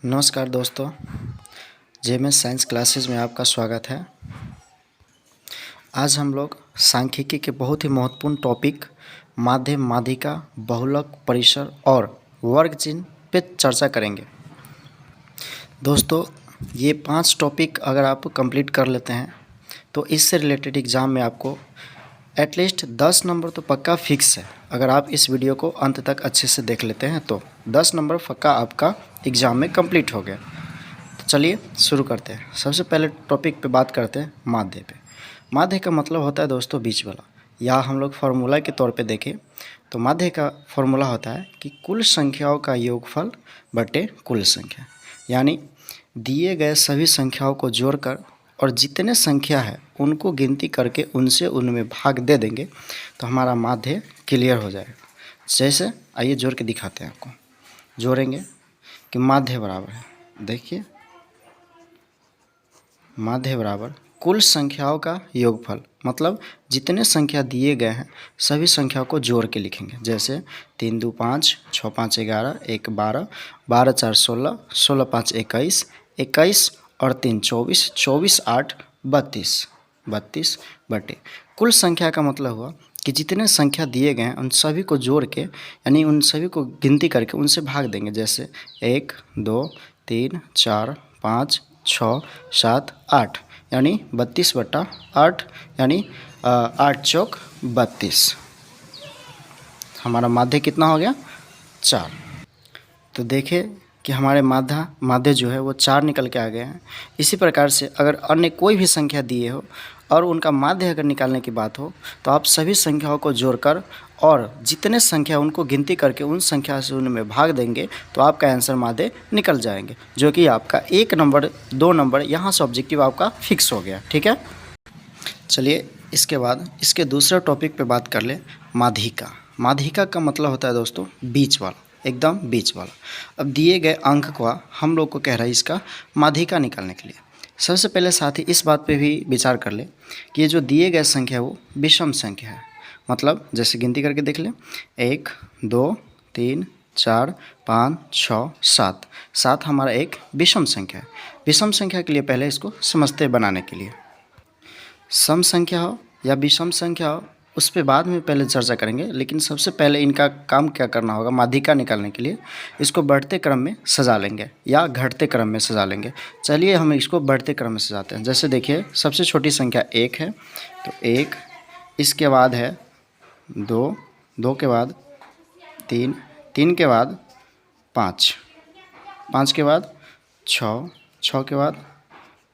नमस्कार दोस्तों, JMS science classes में आपका स्वागत है। आज हम लोग सांख्यिकी के बहुत ही महत्वपूर्ण टॉपिक माध्य, माध्यिका, बहुलक, परिसर और वर्ग चिन्ह पे चर्चा करेंगे। दोस्तों, ये 5 टॉपिक अगर आप कंप्लीट कर लेते हैं तो इससे रिलेटेड एग्ज़ाम में आपको एटलीस्ट 10 नंबर तो पक्का फिक्स है। अगर आप इस वीडियो को अंत तक अच्छे से देख लेते हैं तो 10 नंबर पक्का आपका एग्ज़ाम में कंप्लीट हो गया। तो चलिए शुरू करते हैं। सबसे पहले टॉपिक पे बात करते हैं माध्य पे। माध्य का मतलब होता है दोस्तों बीच वाला, या हम लोग फार्मूला के तौर पे देखें तो माध्य का फार्मूला होता है कि कुल संख्याओं का योगफल बटे कुल संख्या, यानी दिए गए सभी संख्याओं को जोड़कर और जितने संख्या है उनको गिनती करके उनसे उनमें भाग दे देंगे तो हमारा माध्य क्लियर हो जाएगा। जैसे आइए जोड़ के दिखाते हैं आपको। जोड़ेंगे कि माध्य बराबर है, देखिए माध्य बराबर कुल संख्याओं का योगफल, मतलब जितने संख्या दिए गए हैं सभी संख्याओं को जोड़ के लिखेंगे। जैसे 3 2 5, 6 5 11, 1 12, 12 4 16, 16 5 21, 21 और 3 24, 24 8 32, 32 बटे कुल संख्या का मतलब हुआ कि जितने संख्या दिए गए हैं उन सभी को जोड़ के, यानी उन सभी को गिनती करके उनसे भाग देंगे। जैसे 1 2 3 4 5 6 7 8, यानी 32/8, यानी 8 चौक 32। हमारा माध्य कितना हो गया? 4। तो देखिए कि हमारे माध्य जो है वो 4 निकल के आ गए हैं। इसी प्रकार से अगर अन्य कोई भी संख्या दिए हो और उनका माध्य अगर निकालने की बात हो तो आप सभी संख्याओं को जोड़कर और जितने संख्या उनको गिनती करके उन संख्या से उनमें भाग देंगे तो आपका आंसर माध्य निकल जाएंगे, जो कि आपका 1 नंबर 2 नंबर यहाँ से ऑब्जेक्टिव आपका फिक्स हो गया। ठीक है, चलिए इसके बाद इसके दूसरे टॉपिक पे बात कर ले, माध्यिका। माध्यिका का मतलब होता है दोस्तों बीच वाला, एकदम बीच वाला। अब दिए गए अंक को हम लोग को कह रहा है इसका माध्यिका निकालने के लिए। सबसे पहले साथ ही इस बात पे भी विचार कर ले कि ये जो दिए गए संख्या है वो विषम संख्या है। मतलब जैसे गिनती करके देख ले, 1 2 3 4 5 6 7, 7 हमारा एक विषम संख्या है। विषम संख्या के लिए पहले इसको समझते बनाने के लिए, सम संख्या हो या विषम संख्या हो उस पर बाद में पहले चर्चा करेंगे, लेकिन सबसे पहले इनका काम क्या करना होगा, माध्यिका निकालने के लिए इसको बढ़ते क्रम में सजा लेंगे या घटते क्रम में सजा लेंगे। चलिए हम इसको बढ़ते क्रम में सजाते हैं। जैसे देखिए सबसे छोटी संख्या 1 है तो 1, इसके बाद है 2, 2 के बाद 3, 3 के बाद 5, 5 के बाद 6, 6 के बाद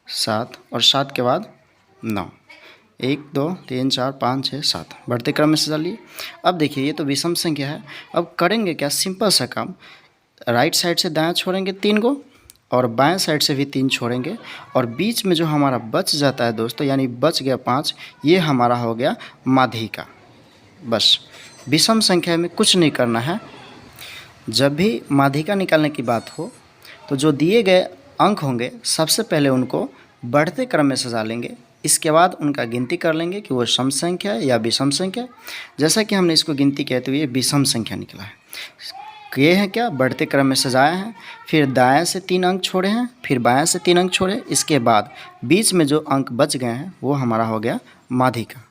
7 और 7 के बाद 9, 1 2 3 4 5 6 7 बढ़ते क्रम में सजा लिए। अब देखिए ये तो विषम संख्या है। अब करेंगे क्या, सिंपल सा काम, राइट साइड से दायां छोड़ेंगे 3 को और बाएं साइड से भी 3 छोड़ेंगे और बीच में जो हमारा बच जाता है दोस्तों, यानी बच गया 5, ये हमारा हो गया माध्यिका। बस विषम संख्या में कुछ नहीं करना है। जब भी माध्यिका निकालने की बात हो तो जो दिए गए अंक होंगे सबसे पहले उनको बढ़ते क्रम में सजा लेंगे, इसके बाद उनका गिनती कर लेंगे कि वो सम संख्या है या विषम संख्या। जैसा कि हमने इसको गिनती किया तो ये विषम संख्या निकला है। ये है क्या, बढ़ते क्रम में सजाया है, फिर दाएं से 3 अंक छोड़े हैं, फिर बाएं से 3 अंक छोड़े, इसके बाद बीच में जो अंक बच गए हैं वो हमारा हो गया माध्यिका।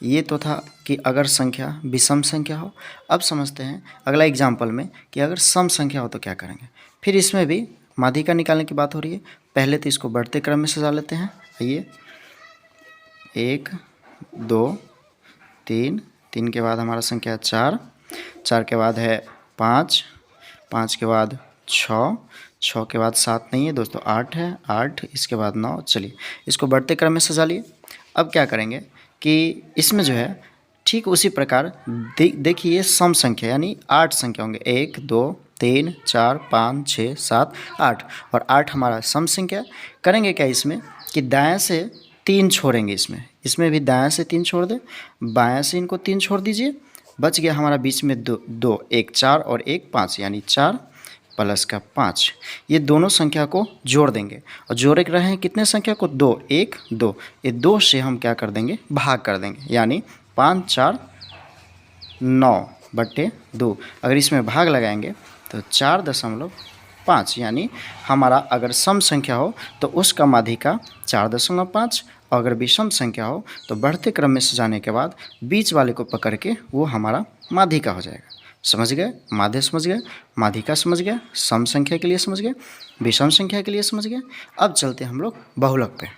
ये तो था कि अगर संख्या विषम संख्या हो। अब समझते हैं अगला एग्जाम्पल में कि अगर सम संख्या हो तो क्या करेंगे। फिर इसमें भी माध्यिका निकालने की बात हो रही है। पहले तो इसको बढ़ते क्रम में सजा लेते हैं। आइए 1 2 3, 3 के बाद हमारा संख्या 4, 4 के बाद है 5, 5 के बाद 6, 6 के बाद 7 नहीं है दोस्तों, 8 है, 8 इसके बाद 9। चलिए इसको बढ़ते क्रम में सजा लिए। अब क्या करेंगे कि इसमें जो है ठीक उसी प्रकार देखिए सम संख्या यानी 8 संख्या होंगे, 1 2 3 4 5 6 7 8, और 8 हमारा सम संख्या। करेंगे क्या इसमें कि दाएं से 3 छोड़ेंगे, इसमें भी दाएं से 3 छोड़ दें, बाएं से इनको 3 छोड़ दीजिए। बच गया हमारा बीच में 2, 1 4 और 1 5, यानी 4 प्लस का 5। ये दोनों संख्या को जोड़ देंगे और जोड़े रहे हैं कितने संख्या को, 2 1 2, ये 2 से हम क्या कर देंगे, भाग कर देंगे, यानी 5 4 9 बटे 2। अगर इसमें भाग लगाएंगे तो 4.9 5, यानी हमारा अगर सम संख्या हो तो उसका माध्यिका 4.5, और अगर विषम संख्या हो तो बढ़ते क्रम में से जाने के बाद बीच वाले को पकड़ के वो हमारा माध्यिका हो जाएगा। समझ गए? माध्य समझ गए, माध्यिका समझ गए, सम संख्या के लिए समझ गए, विषम संख्या के लिए समझ गए। अब चलते हैं हम लोग बहुलक पे।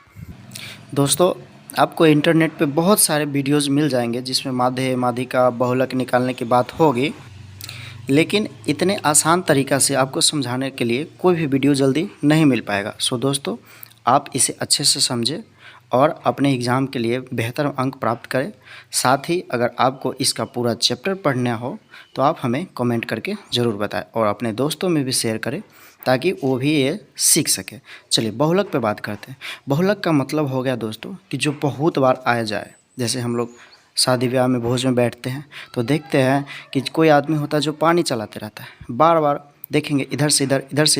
दोस्तों, आपको इंटरनेट पे बहुत सारे वीडियोज़ मिल जाएंगे जिसमें माध्य, माध्यिका, बहुलक निकालने की बात होगी, लेकिन इतने आसान तरीक़ा से आपको समझाने के लिए कोई भी वीडियो जल्दी नहीं मिल पाएगा। सो दोस्तों, आप इसे अच्छे से समझें और अपने एग्ज़ाम के लिए बेहतर अंक प्राप्त करें। साथ ही अगर आपको इसका पूरा चैप्टर पढ़ना हो तो आप हमें कमेंट करके ज़रूर बताएं और अपने दोस्तों में भी शेयर करें ताकि वो भी ये सीख सके। चलिए बहुलक पे बात करते हैं। बहुलक का मतलब हो गया दोस्तों कि जो बहुत बार आया जाए। जैसे हम लोग शादी ब्याह में भोज में बैठते हैं तो देखते हैं कि कोई आदमी होता है जो पानी चलाते रहता है, बार बार देखेंगे इधर से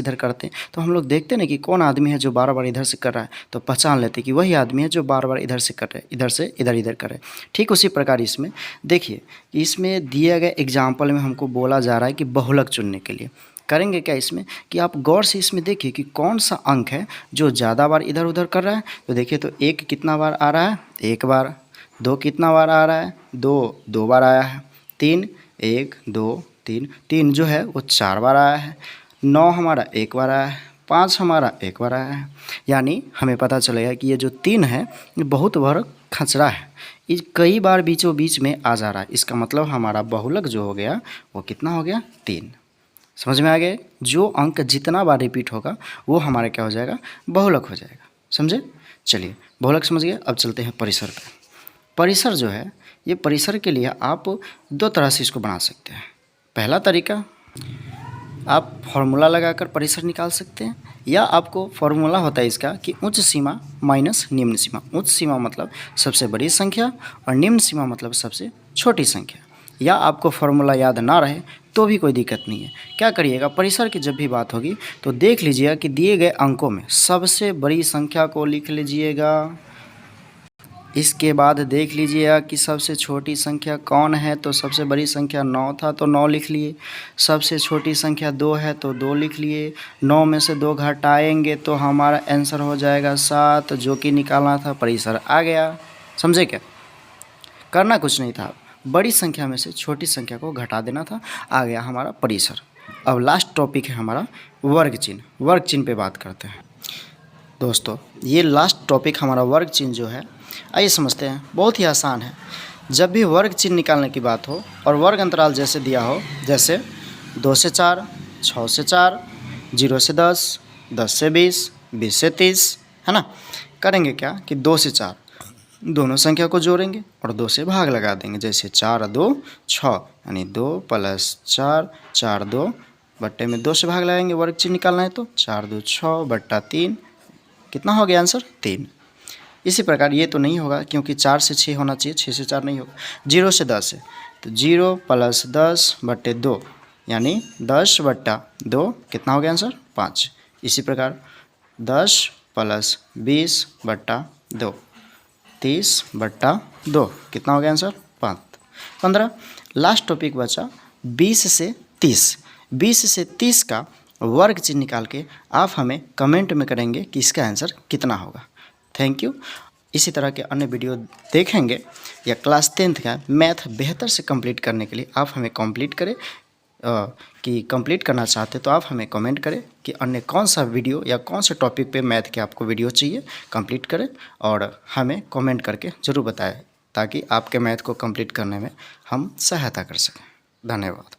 इधर करते हैं, तो हम लोग देखते हैं कि कौन आदमी है जो बार बार इधर से कर रहा है, तो पहचान लेते हैं कि वही आदमी है जो बार बार इधर से कर रहे हैं, इधर से इधर कर रहे हैं। ठीक उसी प्रकार इसमें देखिए कि इसमें दिए गए एग्जाम्पल में हमको बोला जा रहा है कि बहुलक चुनने के लिए करेंगे क्या इसमें कि आप गौर से इसमें देखिए कि कौन सा अंक है जो ज़्यादा बार इधर उधर कर रहा है। तो देखिए तो 1 कितना बार आ रहा है, 1 बार। 2 कितना बार आ रहा है, 2 बार आया है। 3 1 2 3 3 जो है वो 4 बार आया है। 9 हमारा 1 बार आया है। 5 हमारा 1 बार आया है। यानी हमें पता चलेगा कि ये जो 3 है ये बहुत बार खचरा है, ये कई बार बीचों बीच में आ जा रहा है। इसका मतलब हमारा बहुलक जो हो गया वो कितना हो गया, 3। समझ में आ गया? जो अंक जितना बार रिपीट होगा वो हमारा क्या हो जाएगा, बहुलक हो जाएगा। समझे? चलिए बहुलक समझ गए। अब चलते हैं परिसर पे। परिसर जो है ये परिसर के लिए आप 2 तरह से इसको बना सकते हैं। पहला तरीका, आप फॉर्मूला लगाकर परिसर निकाल सकते हैं, या आपको फॉर्मूला होता है इसका कि उच्च सीमा माइनस निम्न सीमा। उच्च सीमा मतलब सबसे बड़ी संख्या और निम्न सीमा मतलब सबसे छोटी संख्या। या आपको फॉर्मूला याद ना रहे तो भी कोई दिक्कत नहीं है। क्या करिएगा, परिसर की जब भी बात होगी तो देख लीजिएगा कि दिए गए अंकों में सबसे बड़ी संख्या को लिख लीजिएगा। इसके बाद देख लीजिएगा कि सबसे छोटी संख्या कौन है, तो सबसे बड़ी संख्या 9 था तो 9 लिख लिए। सबसे छोटी संख्या 2 है तो 2 लिख लिए। 9 में से 2 घटाएंगे तो हमारा आंसर हो जाएगा 7, जो कि निकालना था, परिसर आ गया। समझे क्या? करना कुछ नहीं था, बड़ी संख्या में से छोटी संख्या को घटा देना था, आ गया हमारा परिसर। अब लास्ट टॉपिक है हमारा वर्ग चिन्ह। वर्ग चिन्ह पे बात करते हैं। दोस्तों, ये लास्ट टॉपिक हमारा वर्ग चिन्ह जो है, आइए समझते हैं। बहुत ही आसान है। जब भी वर्ग चिन्ह निकालने की बात हो और वर्ग अंतराल जैसे दिया हो, जैसे 2 से 4, 6 से 4, 0 से 10, 10 से 20, 20 से 30, है ना। करेंगे क्या कि 2 से 4 दोनों संख्या को जोड़ेंगे और 2 से भाग लगा देंगे। जैसे 4 और 2 6, यानी 2 + 4, 4 2 बट्टे में 2 से भाग लगाएंगे। वर्ग चिन्ह निकालना है तो 4 2 6 बट्टा 3, कितना हो गया आंसर, 3। इसी प्रकार ये तो नहीं होगा क्योंकि 4 से 6 होना चाहिए, 6 से 4 नहीं होगा। 0 से 10 है तो 0 + 10 बट्टे 2, यानी 10 बट्टा 2, कितना हो गया आंसर, 5। इसी प्रकार 10 + 20 बट्टा 2, 30 बट्टा 2, कितना हो गया आंसर, 15। लास्ट टॉपिक बचा 20 से 30। 20 से 30 का वर्ग चिन्ह निकाल के आप हमें कमेंट में करेंगे कि इसका आंसर कितना होगा। Thank you. इसी तरह के अन्य वीडियो देखेंगे, या क्लास 10th का मैथ बेहतर से कंप्लीट करने के लिए आप हमें कंप्लीट करें कि कंप्लीट करना चाहते तो आप हमें कमेंट करें कि अन्य कौन सा वीडियो या कौन से टॉपिक पे मैथ के आपको वीडियो चाहिए, कंप्लीट करें और हमें कमेंट करके ज़रूर बताएं ताकि आपके मैथ को कंप्लीट करने में हम सहायता कर सकें। धन्यवाद।